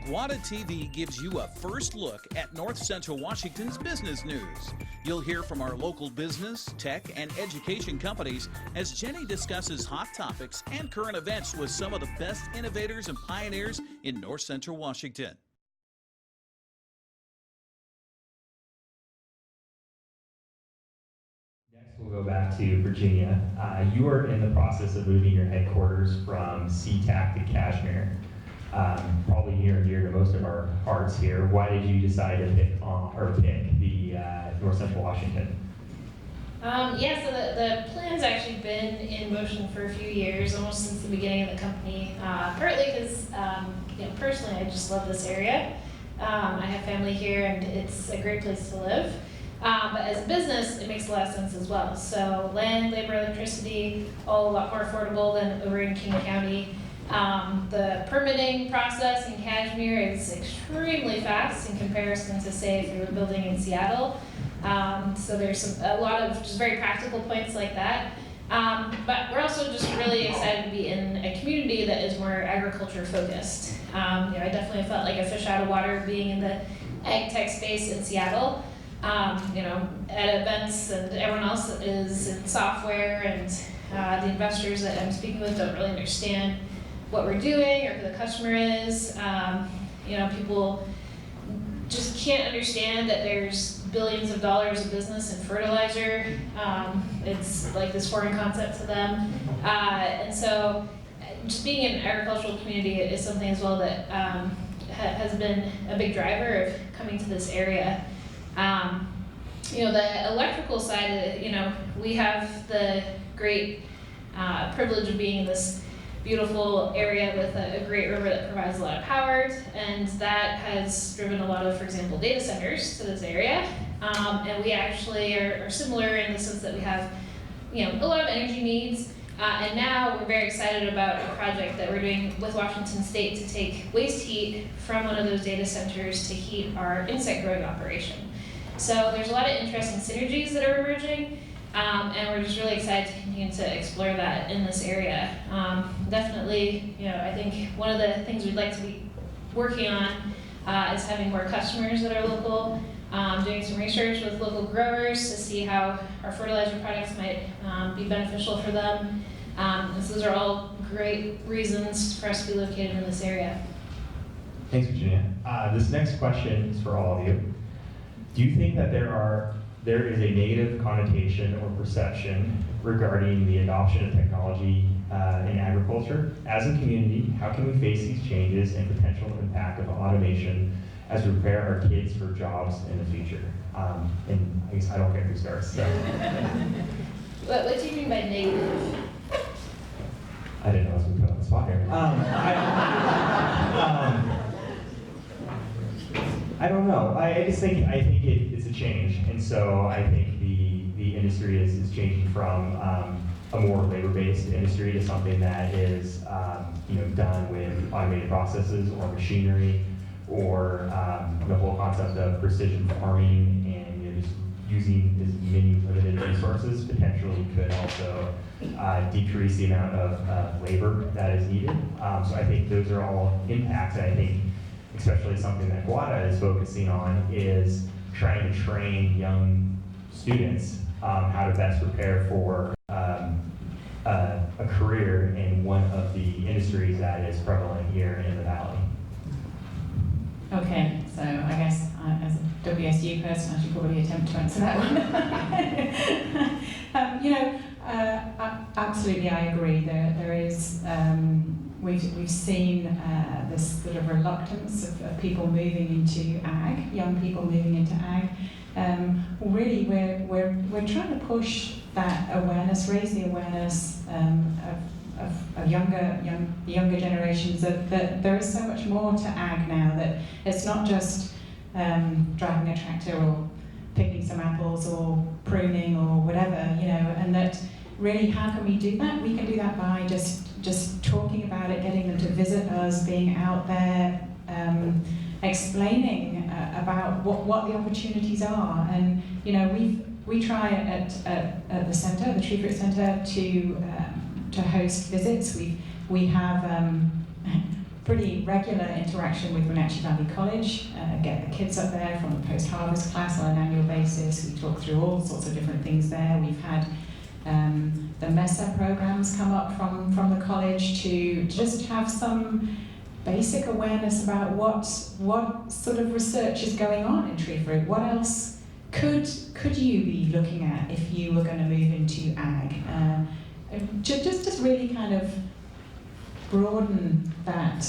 GWATA TV gives you a first look at North Central Washington's business news. You'll hear from our local business, tech, and education companies as Jenny discusses hot topics and current events with some of the best innovators and pioneers in North Central Washington. Next, we'll go back to Virginia. You are in the process of moving your headquarters from SeaTac to Kashmir. Probably near and dear to most of our hearts here. Why did you decide to pick the North Central Washington? Yeah, so the plan's actually been in motion for a few years, almost since the beginning of the company. Partly because, personally, I just love this area. I have family here, and it's a great place to live. But as a business, it makes a lot of sense as well. So land, labor, electricity, all a lot more affordable than over in King County. The permitting process in Kashmir is extremely fast in comparison to, say, if you were building in Seattle. So there's a lot of just very practical points like that. But we're also just really excited to be in a community that is more agriculture focused. I definitely felt like a fish out of water being in the ag tech space in Seattle. At events, and everyone else is in software, and the investors that I'm speaking with don't really understand what we're doing or who the customer is. People just can't understand that there's billions of dollars of business in fertilizer. It's like this foreign concept to them. And so just being in an agricultural community is something as well that has been a big driver of coming to this area. The electrical side of it, we have the great privilege of being in this beautiful area with a great river that provides a lot of power, and that has driven a lot of, for example, data centers to this area. And we actually are similar in the sense that we have, a lot of energy needs. And now we're very excited about a project that we're doing with Washington State to take waste heat from one of those data centers to heat our insect growing operation. So there's a lot of interesting synergies that are emerging. And we're just really excited to continue to explore that in this area. Definitely, I think one of the things we'd like to be working on is having more customers that are local, doing some research with local growers to see how our fertilizer products might be beneficial for them. So those are all great reasons for us to be located in this area. Thanks, Virginia. This next question is for all of you. Do you think that there is a negative connotation or perception regarding the adoption of technology in agriculture? As a community, how can we face these changes and potential impact of automation as we prepare our kids for jobs in the future? And I guess I don't get who starts. So. What do you mean by negative? I didn't know I was going to put on the spot here. I don't know. I think it's a change, and so I think the industry is changing from a more labor-based industry to something that is done with automated processes or machinery, or the whole concept of precision farming and just using as many limited resources potentially could also decrease the amount of labor that is needed. So I think those are all impacts. And I think especially something that GWATA is focusing on is trying to train young students how to best prepare for a career in one of the industries that is prevalent here in the Valley. Okay, so I guess as a WSU person, I should probably attempt to answer that one. Absolutely, I agree. There is. We've seen this sort of reluctance of people moving into ag, young people moving into ag. Really, we're trying to push that awareness, raise the awareness of younger generations that there is so much more to ag now, that it's not just driving a tractor or picking some apples or pruning or whatever, and that really, how can we do that? We can do that by just talking about it, getting them to visit us, being out there, explaining about what the opportunities are. And we try at the centre, the Tree Fruit Centre, to host visits. We have pretty regular interaction with Wenatchee Valley College, get the kids up there from the post-harvest class on an annual basis. We talk through all sorts of different things there. We've had the MESA programs come up from the college to just have some basic awareness about what sort of research is going on in tree fruit. What else could you be looking at if you were going to move into ag? Just really kind of broaden that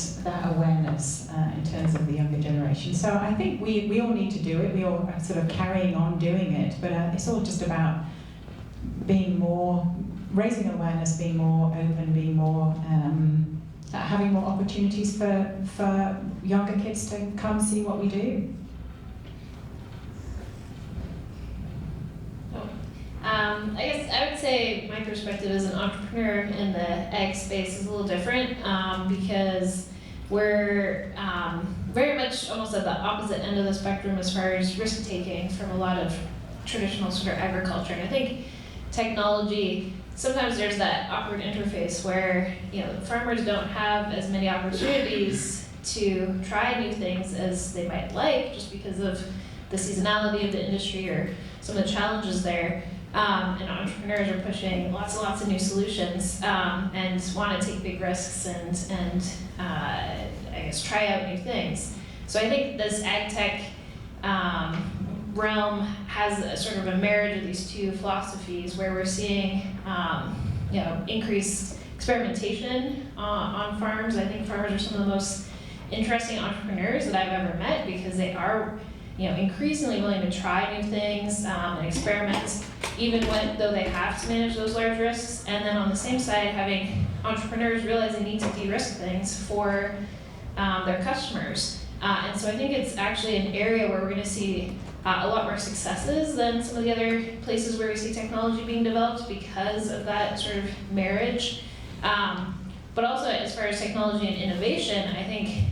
awareness in terms of the younger generation. So I think we all need to do it. We all are sort of carrying on doing it, but it's all just about being more, raising awareness, being more open, being more, having more opportunities for younger kids to come see what we do. I guess I would say my perspective as an entrepreneur in the ag space is a little different because we're very much almost at the opposite end of the spectrum as far as risk taking from a lot of traditional sort of agriculture. And I think technology, sometimes there's that awkward interface where farmers don't have as many opportunities to try new things as they might like just because of the seasonality of the industry or some of the challenges there. And entrepreneurs are pushing lots and lots of new solutions and want to take big risks and I guess try out new things. So I think this AgTech realm has a sort of a marriage of these two philosophies where we're seeing increased experimentation on farms. I think farmers are some of the most interesting entrepreneurs that I've ever met because they are increasingly willing to try new things and experiment, even though they have to manage those large risks. And then on the same side, having entrepreneurs realize they need to de-risk things for their customers. And so I think it's actually an area where we're going to see a lot more successes than some of the other places where we see technology being developed because of that sort of marriage. But also as far as technology and innovation, I think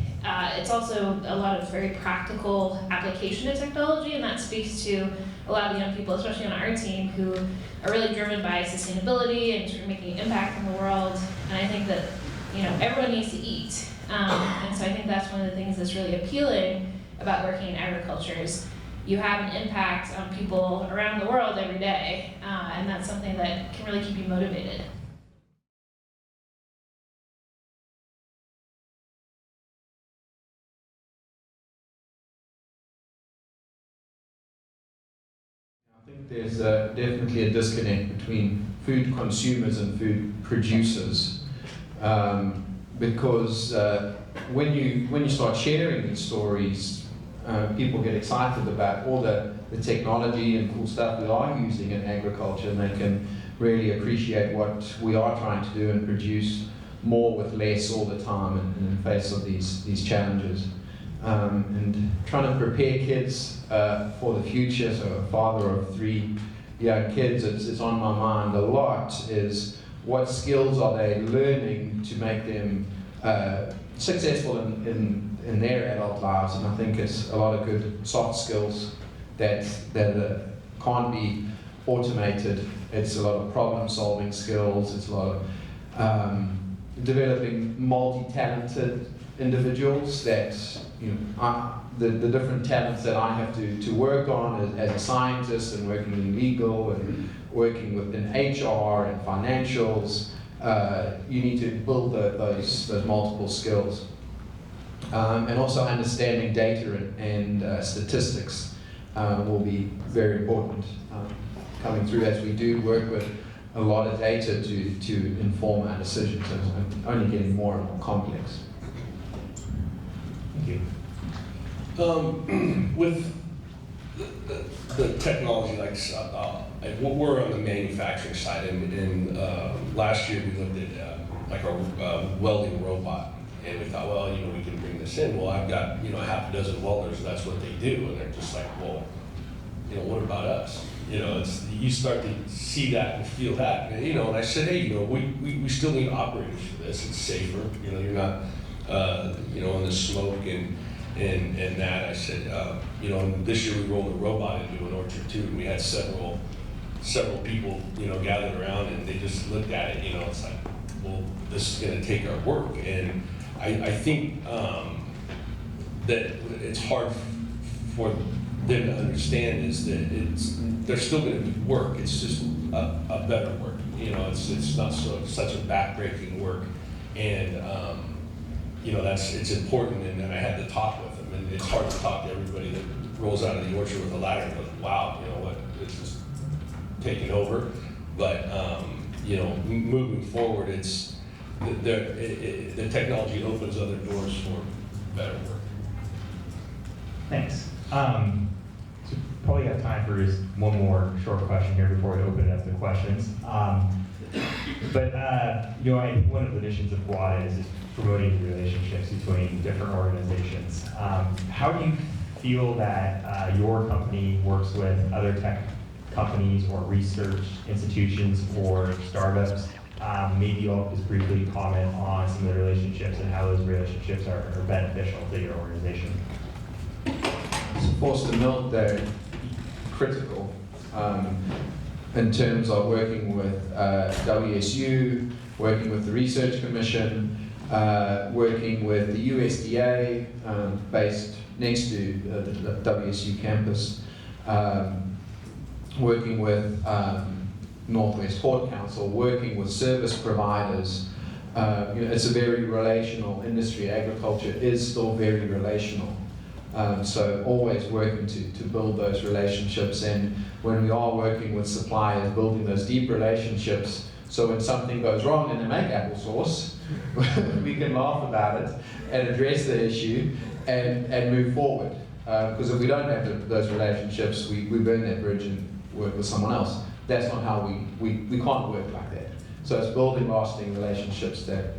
it's also a lot of very practical application of technology, and that speaks to a lot of the young people, especially on our team, who are really driven by sustainability and sort of making an impact in the world. And I think that everyone needs to eat, and so I think that's one of the things that's really appealing about working in agriculture is you have an impact on people around the world every day, and that's something that can really keep you motivated. I think there's definitely a disconnect between food consumers and food producers, because when you start sharing these stories, people get excited about all the technology and cool stuff we are using in agriculture, and they can really appreciate what we are trying to do and produce more with less all the time in the face of these challenges. And trying to prepare kids for the future, so a father of 3 young kids, it's on my mind a lot, is what skills are they learning to make them successful in their adult lives. And I think it's a lot of good soft skills that can't be automated. It's a lot of problem solving skills, it's a lot of developing multi-talented individuals that the different talents that I have to work on as a scientist and working in legal and working within HR and financials. You need to build those multiple skills. And also understanding data and statistics will be very important coming through as we do work with a lot of data to inform our decisions, and only getting more and more complex. Thank you. With the technology, we're on the manufacturing side, and last year we looked at a welding robot, and we thought, well, we can bring this in. Well, I've got half a dozen welders, and that's what they do, and they're just like, well, what about us? You start to see that and feel that, and I said, hey, we still need operators for this. It's safer. You're not, on the smoke and that. I said, this year we rolled a robot into an orchard too, and we had several people, gathered around, and they just looked at it. It's like, well, this is going to take our work, and I think that it's hard for them to understand is that they're still going to do work. It's just a better work. You know, it's not such a backbreaking work, and you know, it's important. And I had to talk with them, and it's hard to talk to everybody that rolls out of the orchard with a ladder and goes, "Wow, you know what? It's just taking over." But you know, moving forward, the technology opens other doors for better work. Thanks. So probably have time for just one more short question here before we open it up to questions. You know, I think one of the missions of GWATA is promoting relationships between different organizations. How do you feel that your company works with other tech companies or research institutions or startups? Maybe you'll just briefly comment on some of the relationships and how those relationships are beneficial to your organization. For Stemilt, they're critical in terms of working with WSU, working with the Research Commission, working with the USDA based next to the WSU campus, working with Northwest Port Council, working with service providers. You know, it's a very relational industry. Agriculture is still very relational. So always working to build those relationships, and when we are working with suppliers, building those deep relationships, so when something goes wrong and they make applesauce, we can laugh about it and address the issue and move forward. Because if we don't have those relationships, we burn that bridge and work with someone else. That's not how we can't work like that. So it's building lasting relationships that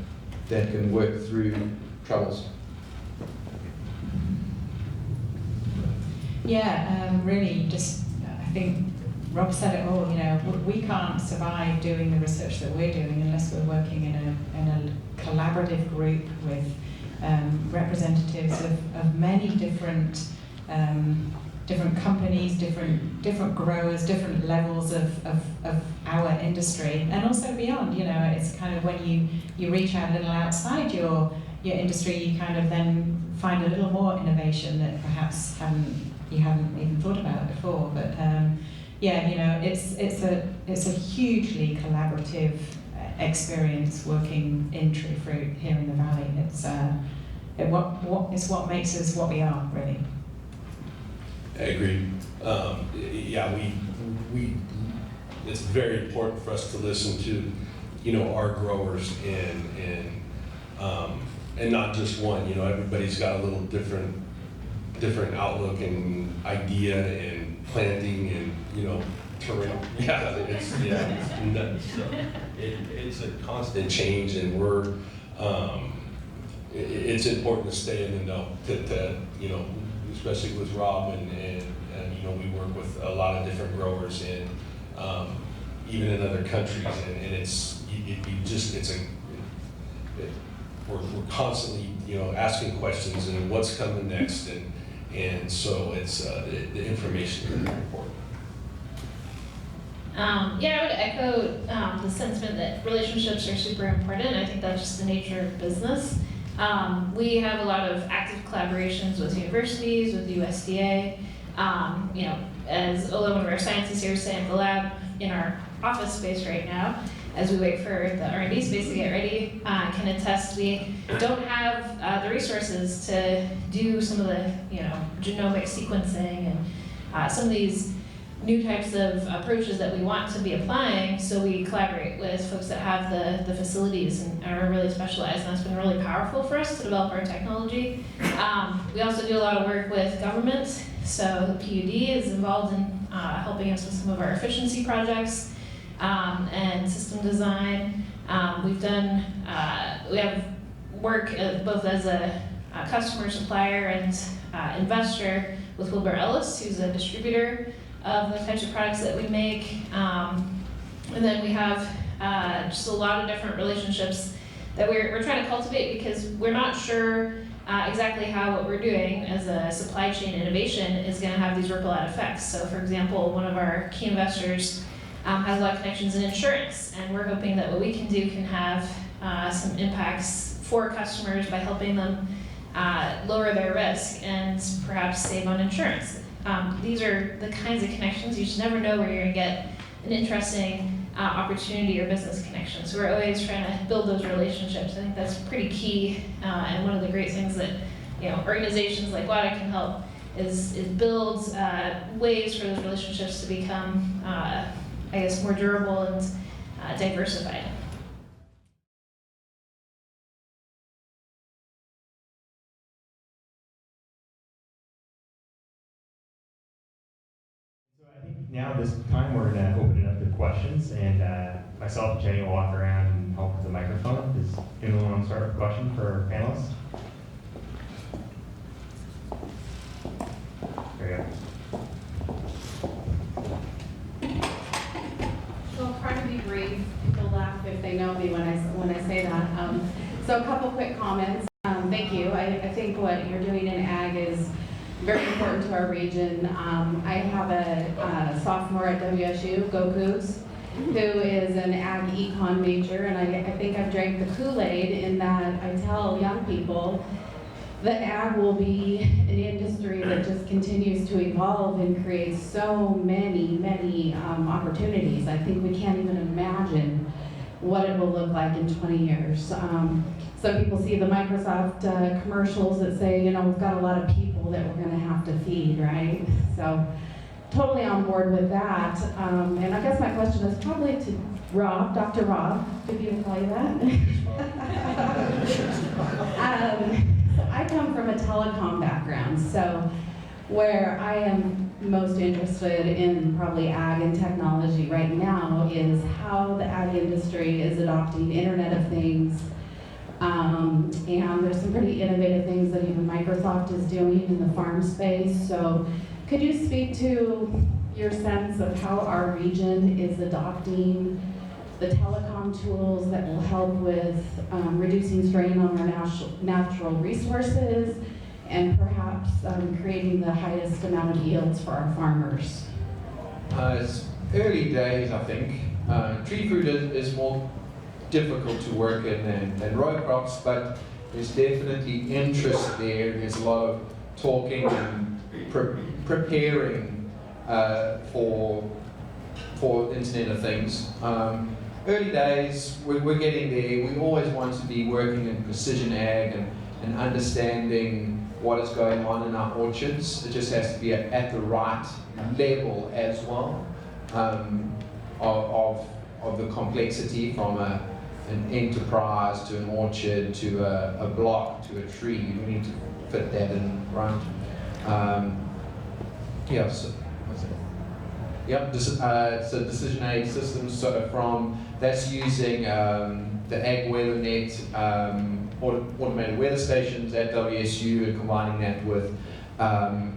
can work through troubles. Yeah, really, just I think Rob said it all. You know, we can't survive doing the research that we're doing unless we're working in a collaborative group with representatives of many different companies, different growers, different levels of our industry, and also beyond. You know, it's kind of when you reach out a little outside your industry, you kind of then find a little more innovation that perhaps you hadn't even thought about before. But yeah, you know, it's a hugely collaborative experience working in True Fruit here in the Valley. It's what makes us what we are, really. I agree. Yeah, we it's very important for us to listen to, you know, our growers and not just one. You know, everybody's got a little different outlook and idea and planting and, you know, terrain. Yeah, it's nuts. So it's a constant change, and it's important to stay in the know. To you know, especially with Rob and you know, we work with a lot of different growers and even in other countries, we're constantly, you know, asking questions and what's coming next, and so it's the information is very important. Yeah, I would echo the sentiment that relationships are super important. I think that's just the nature of business. We have a lot of active collaborations with universities, with the USDA. You know, as Ola, one of our scientists here, is saying at the lab in our office space right now, as we wait for the R&D space to get ready, can attest we don't have the resources to do some of the, you know, genomic sequencing and some of these new types of approaches that we want to be applying. So we collaborate with folks that have the facilities and are really specialized, and that's been really powerful for us to develop our technology. We also do a lot of work with government. So the PUD is involved in helping us with some of our efficiency projects and system design. We have work both as a customer, supplier, and investor with Wilbur Ellis, who's a distributor of the types of products that we make. And then we have just a lot of different relationships that we're trying to cultivate, because we're not sure exactly how what we're doing as a supply chain innovation is going to have these ripple out effects. So for example, one of our key investors has a lot of connections in insurance, and we're hoping that what we can do can have some impacts for customers by helping them lower their risk and perhaps save on insurance. These are the kinds of connections you just never know where you're going to get an interesting opportunity or business connection. So we're always trying to build those relationships. I think that's pretty key, and one of the great things that organizations like GWATA can help is build ways for those relationships to become, I guess, more durable and diversified. So I think now this time we're going to open it up to questions, and myself and Jenny will walk around and help with the microphone. Does anyone want to start with a question for our panelists? There you go. So I'll try to be brief. People laugh if they know me when I say that. So a couple quick comments. Thank you. I think what you're doing in ag is very important to our region. I have a sophomore at WSU, Go Cougs, who is an ag econ major, and I think I've drank the Kool-Aid in that I tell young people that ag will be an industry that just continues to evolve and create so many opportunities. I think we can't even imagine what it will look like in 20 years. Some people see the Microsoft commercials that say, we've got a lot of people that we're going to have to feed, right? So totally on board with that. And I guess my question is probably to Rob, Dr. Rob. Did people call you that? I come from a telecom background, so where I am most interested in probably ag and technology right now is how the ag industry is adopting Internet of Things. And there's some pretty innovative things that even Microsoft is doing in the farm space. So could you speak to your sense of how our region is adopting the telecom tools that will help with reducing strain on our natural resources and perhaps creating the highest amount of yields for our farmers? It's early days, I think. Tree fruit is more difficult to work in than row crops, but there's definitely interest there. There's a lot of talking and preparing for Internet of Things. Early days, we're getting there. We always want to be working in precision ag and understanding what is going on in our orchards. It just has to be at the right level as well of the complexity from an enterprise to an orchard to a block to a tree. We need to fit that in right. Yeah, so what's it? Yep, so decision aid systems that's using the Ag Weather Net, automated weather stations at WSU, and combining that with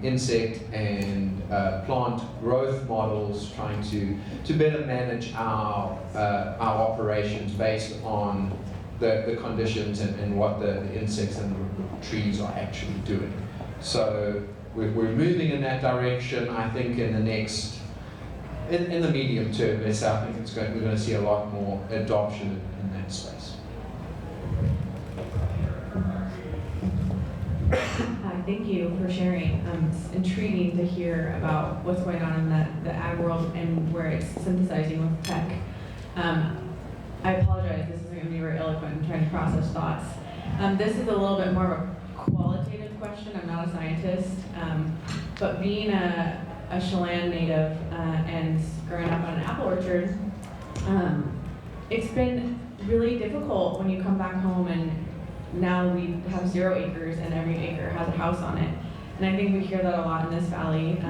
insect and plant growth models, trying to better manage our operations based on the conditions and what the insects and the trees are actually doing. So we're moving in that direction. I think in the next, in the medium term, I think we're going to see a lot more adoption in that space. Thank you for sharing. It's intriguing to hear about what's going on in the ag world and where it's synthesizing with tech. I apologize, this isn't going to be very eloquent. I'm trying to process thoughts. This is a little bit more of a qualitative question. I'm not a scientist, but being a Chelan native and growing up on an apple orchard, it's been really difficult when you come back home and now we have 0 acres and every acre has a house on it. And I think we hear that a lot in this valley.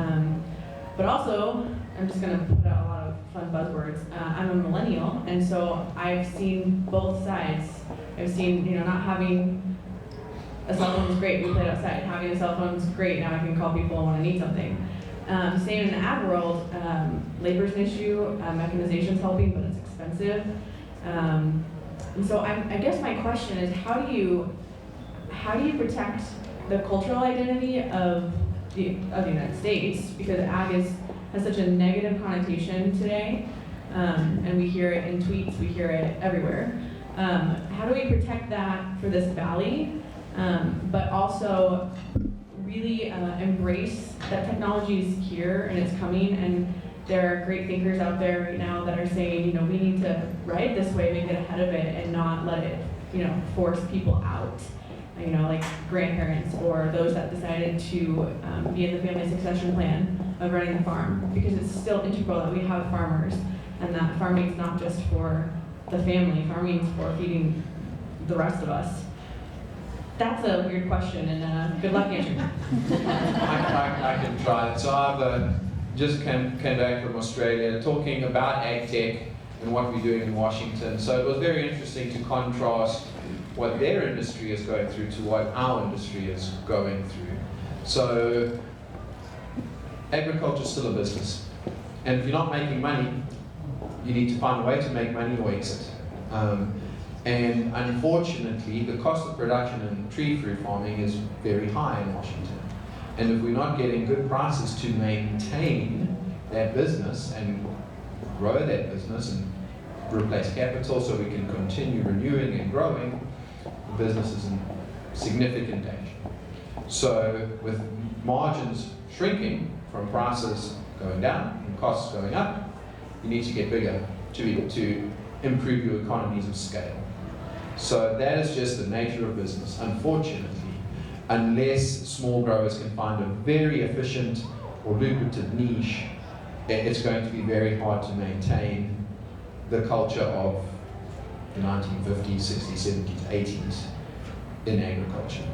But also, I'm just going to put out a lot of fun buzzwords. I'm a millennial, and so I've seen both sides. I've seen, not having a cell phone is great, we played outside. Having a cell phone is great, now I can call people when I need something. Same in the ag world, labor's an issue, mechanization's helping, but it's expensive. And so I guess my question is, how do you protect the cultural identity of the United States? Because ag has such a negative connotation today, and we hear it in tweets, we hear it everywhere. How do we protect that for this valley, but also really embrace that technology is here and it's coming, and there are great thinkers out there right now that are saying, you know, we need to ride this wave and get ahead of it and not let it, you know, force people out. You know, like grandparents or those that decided to be in the family succession plan of running the farm, because it's still integral that we have farmers, and that farming is not just for the family, farming is for feeding the rest of us. That's a weird question, and good luck answering that. I can try it. So I've just came back from Australia talking about AgTech and what we're doing in Washington. So it was very interesting to contrast what their industry is going through to what our industry is going through. So agriculture is still a business. And if you're not making money, you need to find a way to make money or exit. And unfortunately, the cost of production in tree fruit farming is very high in Washington. And if we're not getting good prices to maintain that business and grow that business and replace capital so we can continue renewing and growing, the business is in significant danger. So with margins shrinking from prices going down and costs going up, you need to get bigger to improve your economies of scale. So that is just the nature of business, unfortunately. Unless small growers can find a very efficient or lucrative niche, it's going to be very hard to maintain the culture of the 1950s, 60s, 70s, 80s in agriculture.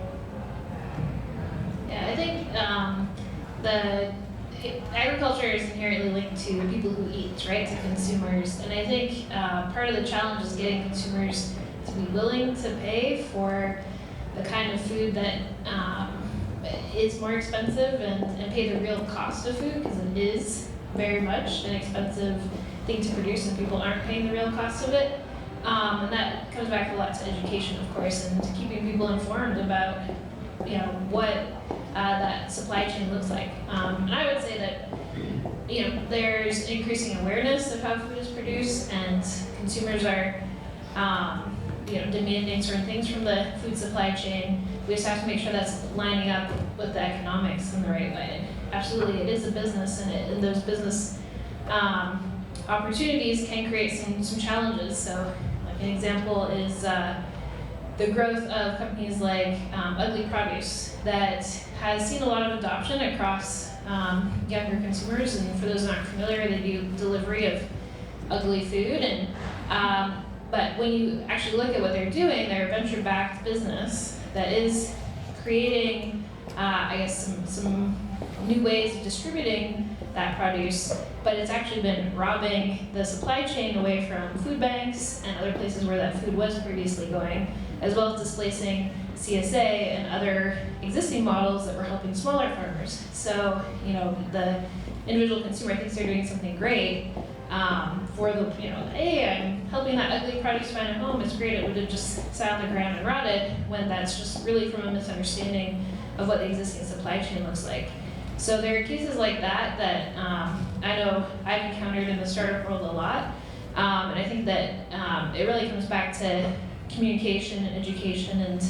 Yeah, I think agriculture is inherently linked to the people who eat, right, to consumers. And I think part of the challenge is getting consumers to be willing to pay for the kind of food that is more expensive and pay the real cost of food, because it is very much an expensive thing to produce and people aren't paying the real cost of it. And that comes back a lot to education, of course, and keeping people informed about, you know, what that supply chain looks like. And I would say that, you know, there's increasing awareness of how food is produced, and consumers are, you know, demanding certain things from the food supply chain. We just have to make sure that's lining up with the economics in the right way. Absolutely, it is a business, and those business opportunities can create some challenges. So, like an example is the growth of companies like Ugly Produce that has seen a lot of adoption across younger consumers. And for those who aren't familiar, they do delivery of ugly food. And but when you actually look at what they're doing, they're a venture-backed business that is creating, I guess, some new ways of distributing that produce, but it's actually been robbing the supply chain away from food banks and other places where that food was previously going, as well as displacing CSA and other existing models that were helping smaller farmers. So, you know, the individual consumer thinks they're doing something great for the, you know, hey, I'm helping that ugly produce find a home, it's great, it would have just sat on the ground and rotted, when that's just really from a misunderstanding of what the existing supply chain looks like. So there are cases like that that I know I've encountered in the startup world a lot, and I think that it really comes back to communication and education, and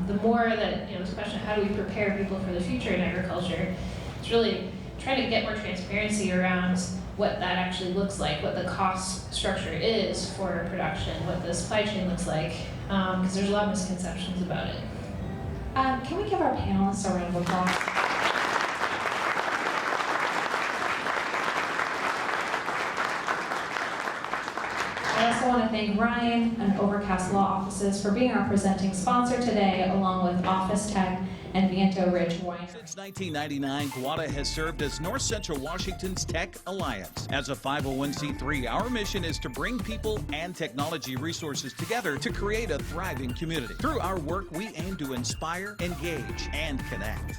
the more that, you know, this question of how do we prepare people for the future in agriculture, it's really trying to get more transparency around what that actually looks like, what the cost structure is for production, what the supply chain looks like, because there's a lot of misconceptions about it. Can we give our panelists a round of applause? I also want to thank Ryan and Overcast Law Offices for being our presenting sponsor today, along with Office Tech and Viento Ridge Winery. Since 1999, GWATA has served as North Central Washington's Tech Alliance. As a 501c3, our mission is to bring people and technology resources together to create a thriving community. Through our work, we aim to inspire, engage, and connect.